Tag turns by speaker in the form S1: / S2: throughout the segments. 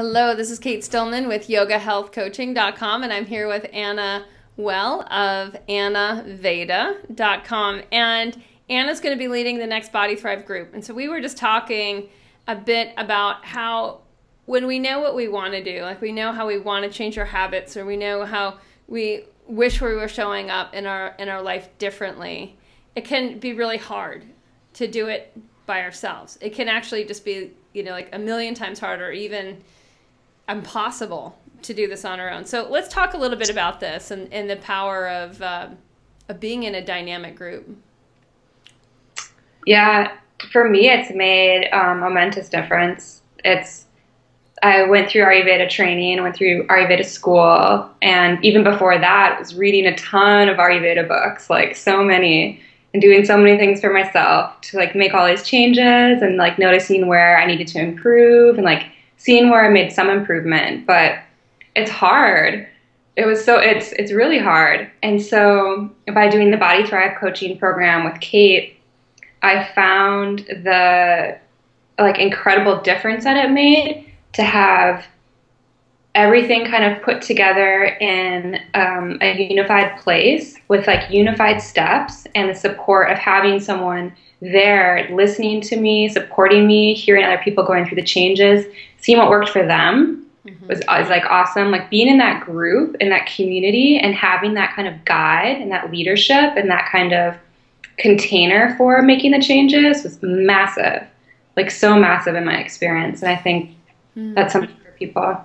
S1: Hello, this is Kate Stillman with yogahealthcoaching.com, and I'm here with Anna Well of ayurveda.com. And Anna's going to be leading the next Body Thrive group. And so we were just talking a bit about how when we know what we want to do, like we know how we want to change our habits, or we know how we wish we were showing up in our life differently, it can be really hard to do it by ourselves. It can actually just be, like a million times harder, even impossible to do this on our own. So let's talk a little bit about this and the power of being in a dynamic group.
S2: Yeah, for me, it's made a momentous difference. I went through Ayurveda training, went through Ayurveda school, and even before that, I was reading a ton of Ayurveda books, like so many, and doing so many things for myself to like make all these changes and like noticing where I needed to improve and like seeing where I made some improvement. But it's hard. It's really hard. And so by doing the Body Thrive coaching program with Kate, I found the like incredible difference that it made to have everything kind of put together in a unified place with like unified steps and the support of having someone there listening to me, supporting me, hearing other people going through the changes, seeing what worked for them was like awesome. Like being in that group, in that community, and having that kind of guide and that leadership and that kind of container for making the changes was massive, like so massive in my experience. And I think that's something for people.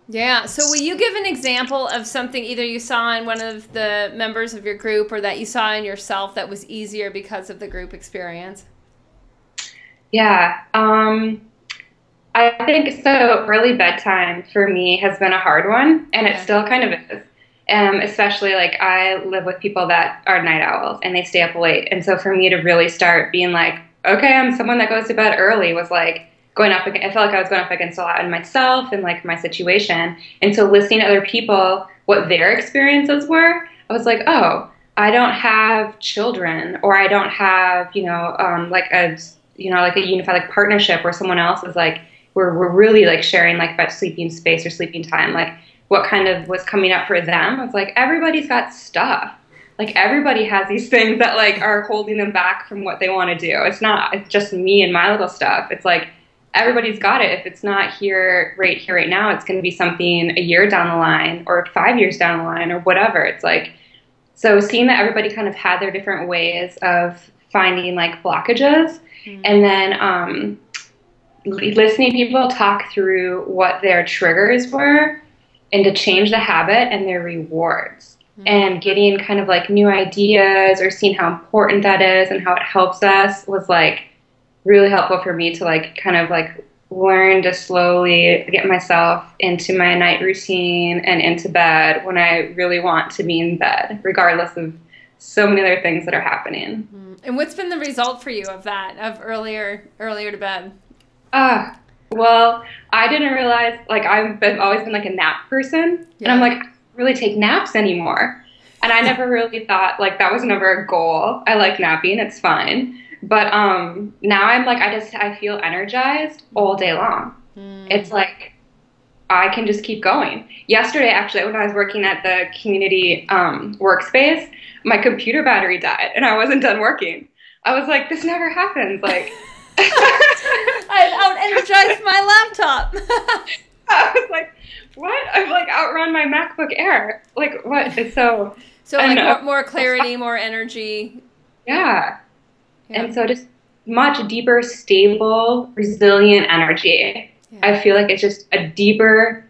S1: Yeah. So will you give an example of something either you saw in one of the members of your group or that you saw in yourself that was easier because of the group experience?
S2: Yeah. I think so. Early bedtime for me has been a hard one, and it still kind of is. Especially like I live with people that are night owls and they stay up late. And so for me to really start being like, okay, I'm someone that goes to bed early was like, I felt like I was going up against a lot in myself and like my situation. And so listening to other people, what their experiences were, I was like, oh, I don't have children, or I don't have, like a unified like partnership where someone else is like, we're really like sharing like that sleeping space or sleeping time. Like what kind of was coming up for them. I was like, everybody's got stuff. Like everybody has these things that like are holding them back from what they want to do. It's just me and my little stuff. It's like, everybody's got it. If it's not here right now, it's going to be something a year down the line or 5 years down the line or whatever. It's like, so seeing that everybody kind of had their different ways of finding like blockages, and then listening to people talk through what their triggers were and to change the habit and their rewards, and getting kind of like new ideas or seeing how important that is and how it helps us was like really helpful for me to like kind of like learn to slowly get myself into my night routine and into bed when I really want to be in bed, regardless of so many other things that are happening.
S1: And what's been the result for you of that, of earlier to bed?
S2: Well, I didn't realize, like I've always been like a nap person, and I'm like, I don't really take naps anymore. And I never really thought, like that was never a goal. I like napping, it's fine. But now I'm like, I feel energized all day long. It's like, I can just keep going. Yesterday, actually, when I was working at the community workspace, my computer battery died and I wasn't done working. I was like, this never happens. Like,
S1: I've out-energized my laptop.
S2: I was like, what? I've like outrun my MacBook Air. Like, what? It's so
S1: like more clarity, more energy.
S2: Yeah. And so just much deeper, stable, resilient energy. Yeah. I feel like it's just a deeper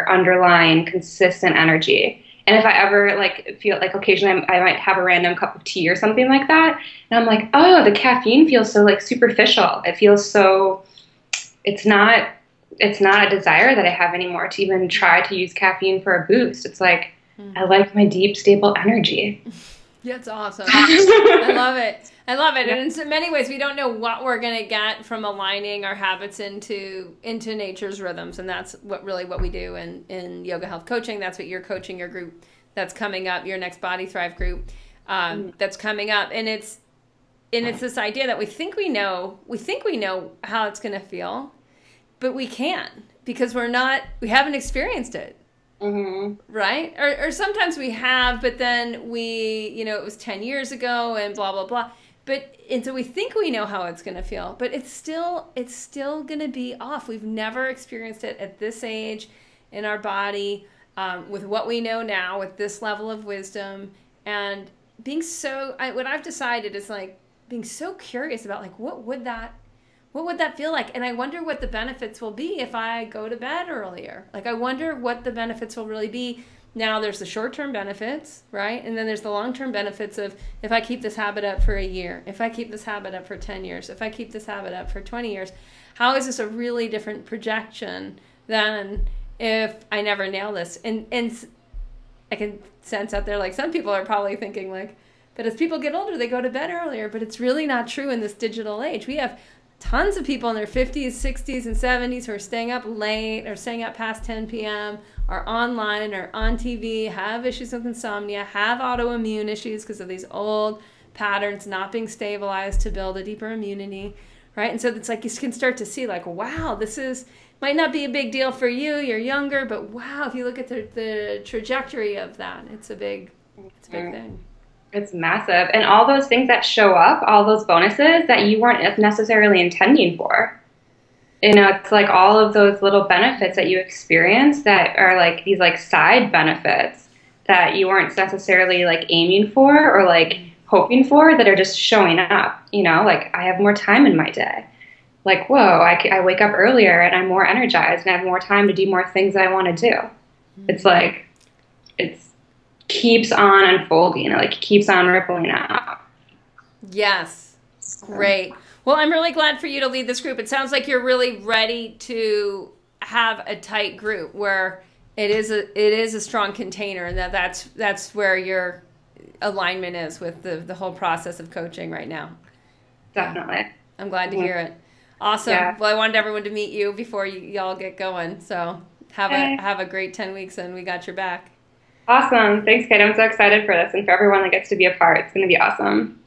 S2: underlying, consistent energy. And if I ever like feel like occasionally I might have a random cup of tea or something like that, and I'm like, oh, the caffeine feels so like superficial. It feels so, it's not a desire that I have anymore to even try to use caffeine for a boost. It's like, I like my deep, stable energy.
S1: That's awesome. I love it. And in so many ways, we don't know what we're going to get from aligning our habits into nature's rhythms. And that's what we do in yoga health coaching. That's what you're coaching your group that's coming up, your next Body Thrive group that's coming up. And it's this idea that we think we know how it's going to feel, but we can't. because we haven't experienced it. Right? Or sometimes we have, but then it was 10 years ago and blah, blah, blah. And so we think we know how it's going to feel, but it's still going to be off. We've never experienced it at this age in our body, with what we know now, with this level of wisdom, and what I've decided is like being so curious about like, what would that feel like? And I wonder what the benefits will be if I go to bed earlier. Like, I wonder what the benefits will really be. Now, there's the short-term benefits, right? And then there's the long-term benefits of if I keep this habit up for a year, if I keep this habit up for 10 years, if I keep this habit up for 20 years, how is this a really different projection than if I never nail this? And I can sense out there, like, some people are probably thinking, like, but as people get older, they go to bed earlier. But it's really not true in this digital age. We have tons of people in their 50s, 60s, and 70s who are staying up late or staying up past 10 p.m., are online or on TV, have issues with insomnia, have autoimmune issues because of these old patterns not being stabilized to build a deeper immunity, right? And so it's like you can start to see like, wow, might not be a big deal for you're younger, but wow, if you look at the trajectory of that, it's a big thing.
S2: It's massive. And all those things that show up, all those bonuses that you weren't necessarily intending for. It's like all of those little benefits that you experience that are like these like side benefits that you weren't necessarily like aiming for or like hoping for, that are just showing up. Like I have more time in my day. Like, whoa, I wake up earlier and I'm more energized and I have more time to do more things that I want to do. It's like, keeps on unfolding. It like keeps on rippling out.
S1: Yes. Great. Well, I'm really glad for you to lead this group. It sounds like you're really ready to have a tight group where it is a strong container, and that's where your alignment is with the whole process of coaching right now.
S2: Definitely.
S1: I'm glad to hear it. Awesome. Yeah. Well, I wanted everyone to meet you before y'all get going. So have a great 10 weeks, and we got your back.
S2: Awesome. Thanks, Kate. I'm so excited for this and for everyone that gets to be a part. It's going to be awesome.